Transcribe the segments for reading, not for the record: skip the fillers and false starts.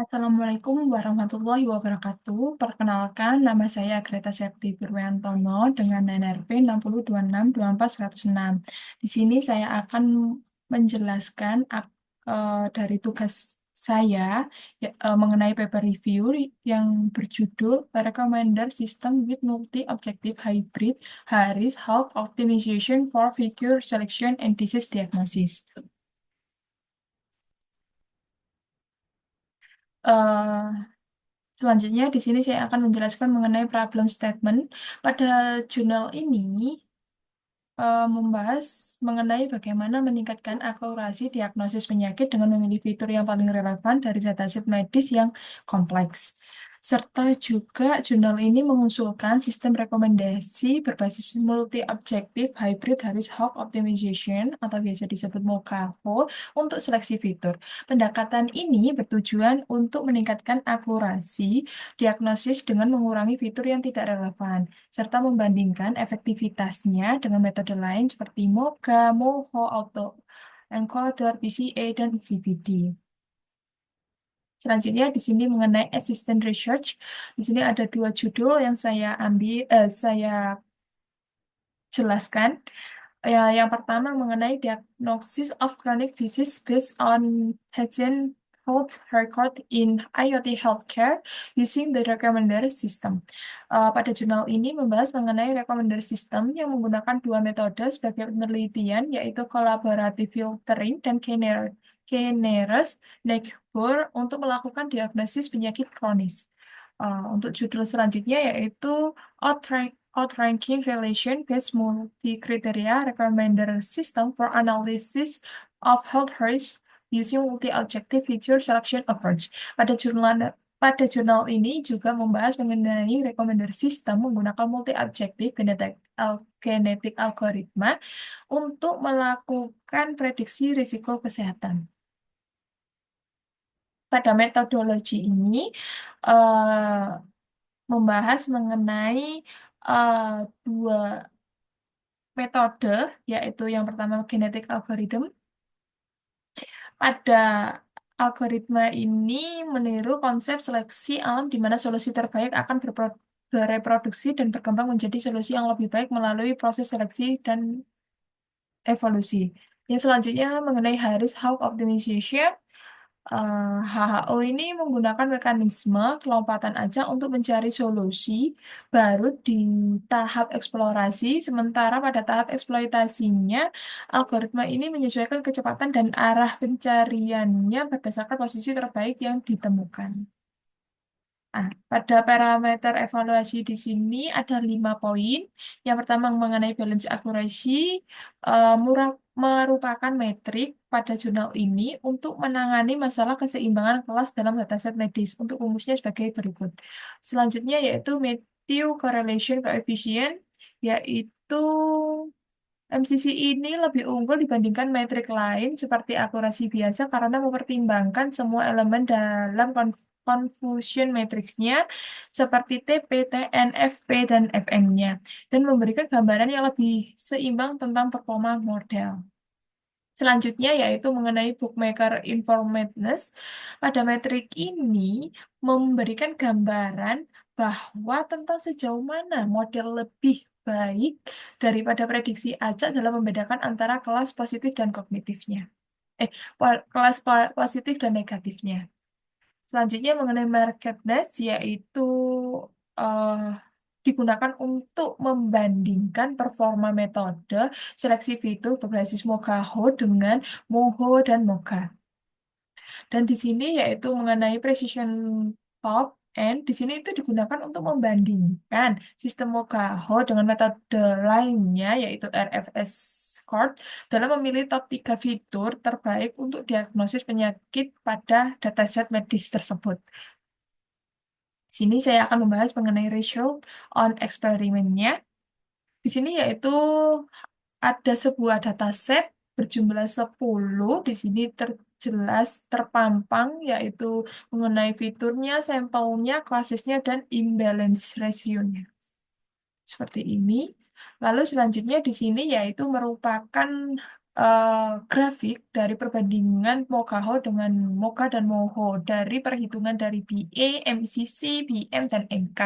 Assalamualaikum warahmatullahi wabarakatuh. Perkenalkan, nama saya Greta Septi Purwantono dengan NRP 602624106. Di sini saya akan menjelaskan dari tugas saya mengenai paper review yang berjudul Recommender System with Multi-Objective Hybrid Harris-Hawk Optimization for Feature Selection and Disease Diagnosis. Eh, Selanjutnya, di sini saya akan menjelaskan mengenai problem statement. Pada jurnal ini membahas mengenai bagaimana meningkatkan akurasi diagnosis penyakit dengan memilih fitur yang paling relevan dari dataset medis yang kompleks. Serta juga jurnal ini mengusulkan sistem rekomendasi berbasis multi-objektif hybrid Harris-Hawk optimization atau biasa disebut MOCAHO untuk seleksi fitur. Pendekatan ini bertujuan untuk meningkatkan akurasi diagnosis dengan mengurangi fitur yang tidak relevan serta membandingkan efektivitasnya dengan metode lain seperti MoCA, MoHo, Autoencoder, PCA, dan CPD. Selanjutnya di sini mengenai assistant research. Di sini ada dua judul yang saya jelaskan. Ya, yang pertama mengenai diagnosis of chronic disease based on patient health record in IoT healthcare using the recommender system. Pada jurnal ini membahas mengenai recommender system yang menggunakan dua metode sebagai penelitian, yaitu collaborative filtering dan K-nearest neighbor untuk melakukan diagnosis penyakit kronis. Untuk judul selanjutnya yaitu outranking relation based multi-criteria recommender system for analysis of health risk using multi-objective feature selection approach. Pada jurnal ini juga membahas mengenai recommender system menggunakan multi-objective genetic algoritma untuk melakukan prediksi risiko kesehatan. Pada metodologi ini eh, membahas mengenai eh, dua metode, yaitu yang pertama genetic algorithm. Pada algoritma ini meniru konsep seleksi alam di mana solusi terbaik akan bereproduksi dan berkembang menjadi solusi yang lebih baik melalui proses seleksi dan evolusi. Yang selanjutnya mengenai Harris-Hawk optimization. HHO ini menggunakan mekanisme kelompatan acak untuk mencari solusi baru di tahap eksplorasi, sementara pada tahap eksploitasinya, algoritma ini menyesuaikan kecepatan dan arah pencariannya berdasarkan posisi terbaik yang ditemukan. Pada parameter evaluasi di sini ada 5 poin. Yang pertama mengenai balance accuracy, merupakan metrik pada jurnal ini untuk menangani masalah keseimbangan kelas dalam dataset medis. Untuk rumusnya sebagai berikut. Selanjutnya yaitu Matthew Correlation Coefficient, yaitu MCC ini lebih unggul dibandingkan metrik lain seperti akurasi biasa karena mempertimbangkan semua elemen dalam confusion matriksnya seperti TP, TN, FP, dan FN-nya dan memberikan gambaran yang lebih seimbang tentang performa model. Selanjutnya yaitu mengenai bookmaker informativeness. Pada metrik ini memberikan gambaran bahwa tentang sejauh mana model lebih baik daripada prediksi acak dalam membedakan antara kelas positif dan kognitifnya. Kelas positif dan negatifnya. Selanjutnya mengenai marketness yaitu eh, digunakan untuk membandingkan performa metode seleksi fitur berbasis Mocaho dengan Moho dan Mocha. Dan di sini yaitu mengenai precision top end, di sini itu digunakan untuk membandingkan sistem Mocaho dengan metode lainnya yaitu RFS score dalam memilih top 3 fitur terbaik untuk diagnosis penyakit pada dataset medis tersebut. Di sini saya akan membahas mengenai result on eksperimennya. Di sini yaitu ada sebuah dataset berjumlah 10. Di sini terjelas terpampang yaitu mengenai fiturnya, sampelnya, klasisnya, dan imbalance ratio-nya. Seperti ini. Lalu selanjutnya di sini yaitu merupakan eh, grafik dari perbandingan Mokaho dengan Moka dan Moho dari perhitungan dari BA, MCC, BM, dan MK.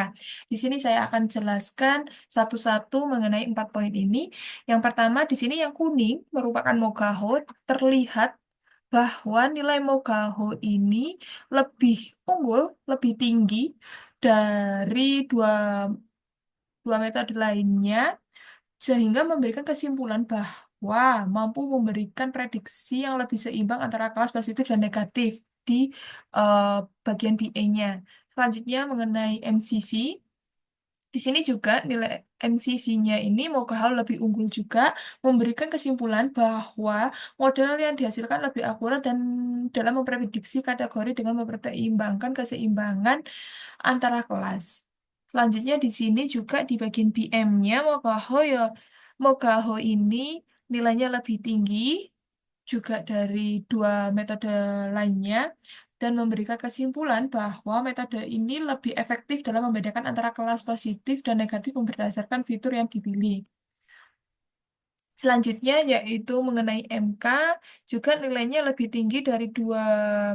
Di sini saya akan jelaskan satu-satu mengenai 4 poin ini. Yang pertama, di sini yang kuning merupakan Mokaho, terlihat bahwa nilai Mokaho ini lebih unggul, lebih tinggi dari dua, dua metode lainnya sehingga memberikan kesimpulan bahwa mampu memberikan prediksi yang lebih seimbang antara kelas positif dan negatif di eh, bagian BA-nya. Selanjutnya mengenai MCC, di sini juga nilai MCC-nya ini Mogahl lebih unggul juga, memberikan kesimpulan bahwa model yang dihasilkan lebih akurat dan dalam memprediksi kategori dengan mempertimbangkan keseimbangan antara kelas. Selanjutnya di sini juga di bagian BM-nya Mogaho ini nilainya lebih tinggi juga dari dua metode lainnya dan memberikan kesimpulan bahwa metode ini lebih efektif dalam membedakan antara kelas positif dan negatif berdasarkan fitur yang dipilih. Selanjutnya yaitu mengenai MK, juga nilainya lebih tinggi dari dua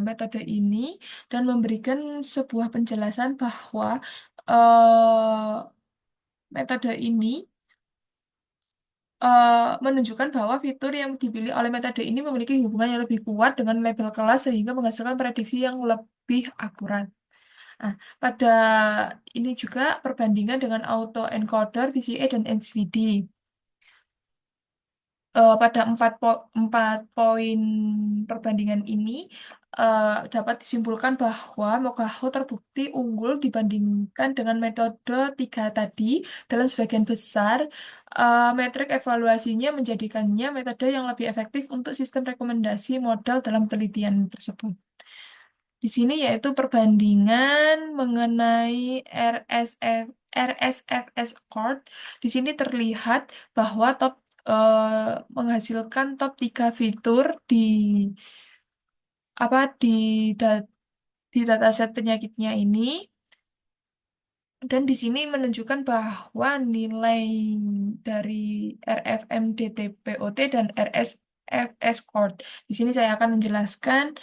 metode ini dan memberikan sebuah penjelasan bahwa metode ini menunjukkan bahwa fitur yang dipilih oleh metode ini memiliki hubungan yang lebih kuat dengan label kelas sehingga menghasilkan prediksi yang lebih akurat. Nah, pada ini juga perbandingan dengan autoencoder, VCA, dan HVD. Pada 4 poin perbandingan ini dapat disimpulkan bahwa Mokaho terbukti unggul dibandingkan dengan metode tiga tadi dalam sebagian besar. Metrik evaluasinya menjadikannya metode yang lebih efektif untuk sistem rekomendasi modal dalam penelitian tersebut. Di sini yaitu perbandingan mengenai RSFS Chord. Di sini terlihat bahwa menghasilkan top 3 fitur apa di da- di dataset penyakitnya ini dan di sini menunjukkan bahwa nilai dari RFMDTPOT dan RSFS Chord. Di sini saya akan menjelaskan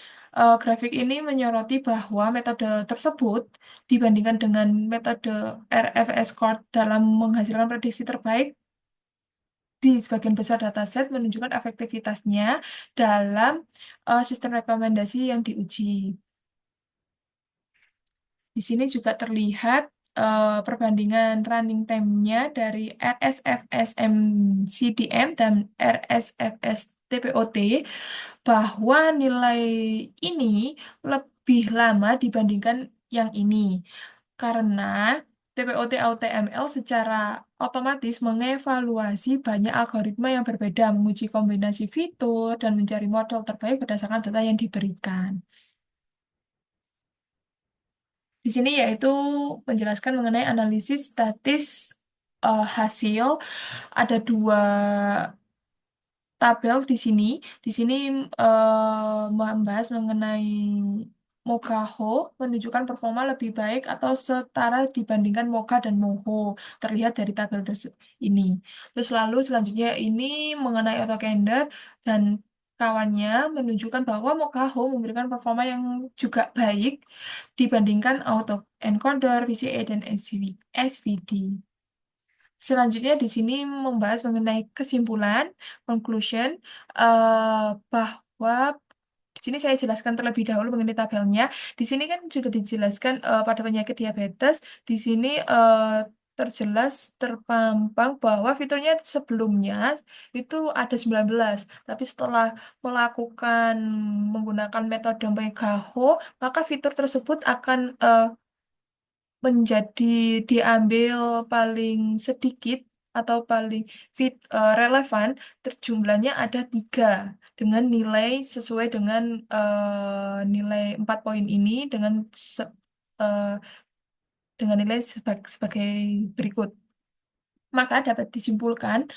grafik ini menyoroti bahwa metode tersebut dibandingkan dengan metode RFS Chord dalam menghasilkan prediksi terbaik di sebagian besar dataset menunjukkan efektivitasnya dalam sistem rekomendasi yang diuji. Di sini juga terlihat perbandingan running time-nya dari RSFSM-CDM dan RSFS-TPOT bahwa nilai ini lebih lama dibandingkan yang ini karena TPOT AutoML secara otomatis mengevaluasi banyak algoritma yang berbeda, menguji kombinasi fitur, dan mencari model terbaik berdasarkan data yang diberikan. Di sini yaitu menjelaskan mengenai analisis statis hasil. Ada dua tabel di sini. Di sini membahas mengenai Mokaho menunjukkan performa lebih baik atau setara dibandingkan Moka dan Moho. Terlihat dari tabel ini. Terus lalu selanjutnya ini mengenai autocandor dan kawannya menunjukkan bahwa Mokaho memberikan performa yang juga baik dibandingkan autoencoder, VCA, dan SVD. Selanjutnya di sini membahas mengenai kesimpulan, conclusion, bahwa di sini saya jelaskan terlebih dahulu mengenai tabelnya. Di sini kan juga dijelaskan pada penyakit diabetes. Di sini terjelas terpampang bahwa fiturnya sebelumnya itu ada 19, tapi setelah melakukan menggunakan metode Megaho, maka fitur tersebut akan menjadi diambil paling sedikit atau paling relevan, terjumlahnya ada 3 dengan nilai sesuai dengan nilai 4 poin ini se- eh, dengan nilai sebagai berikut. Maka dapat disimpulkan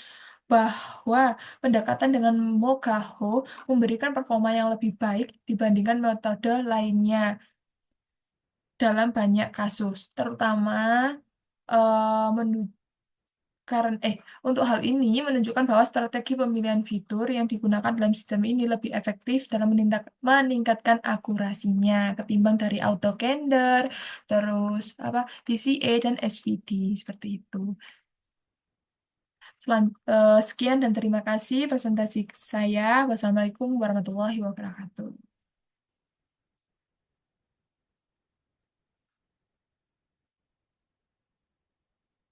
bahwa pendekatan dengan Mogaho memberikan performa yang lebih baik dibandingkan metode lainnya dalam banyak kasus, terutama Karena untuk hal ini menunjukkan bahwa strategi pemilihan fitur yang digunakan dalam sistem ini lebih efektif dalam meningkatkan akurasinya ketimbang dari autocandr, terus apa PCA dan SVD seperti itu. Sekian dan terima kasih presentasi saya. Wassalamualaikum warahmatullahi wabarakatuh.